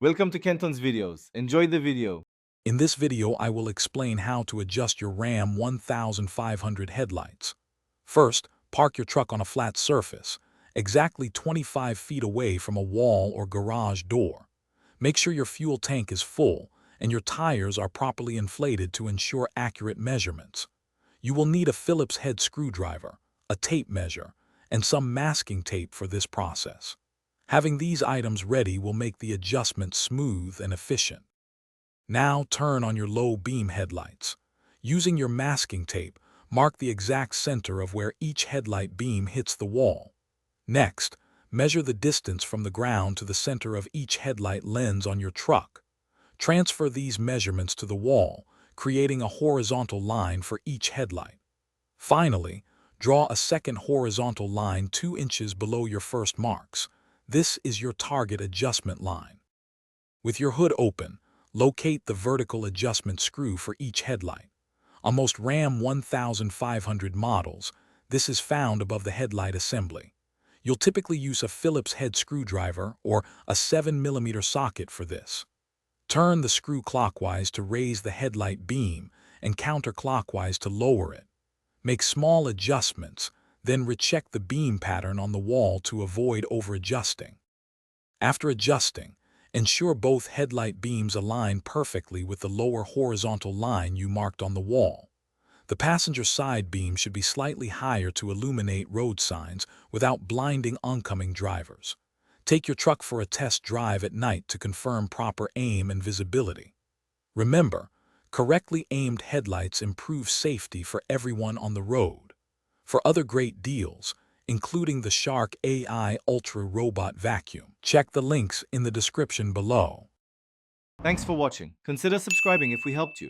Welcome to Kenton's videos. Enjoy the video. In this video, I will explain how to adjust your Ram 1500 headlights. First, park your truck on a flat surface, exactly 25 feet away from a wall or garage door. Make sure your fuel tank is full and your tires are properly inflated to ensure accurate measurements. You will need a Phillips head screwdriver, a tape measure, and some masking tape for this process. Having these items ready will make the adjustment smooth and efficient. Now turn on your low beam headlights. Using your masking tape, mark the exact center of where each headlight beam hits the wall. Next, measure the distance from the ground to the center of each headlight lens on your truck. Transfer these measurements to the wall, creating a horizontal line for each headlight. Finally, draw a second horizontal line 2 inches below your first marks. This is your target adjustment line. With your hood open, locate the vertical adjustment screw for each headlight. On most Ram 1500 models, this is found above the headlight assembly. You'll typically use a Phillips head screwdriver or a 7mm socket for this. Turn the screw clockwise to raise the headlight beam and counterclockwise to lower it. Make small adjustments, then recheck the beam pattern on the wall to avoid over-adjusting. After adjusting, ensure both headlight beams align perfectly with the lower horizontal line you marked on the wall. The passenger side beam should be slightly higher to illuminate road signs without blinding oncoming drivers. Take your truck for a test drive at night to confirm proper aim and visibility. Remember, correctly aimed headlights improve safety for everyone on the road. For other great deals, including the Shark AI Ultra Robot Vacuum, check the links in the description below. Thanks for watching. Consider subscribing if we helped you.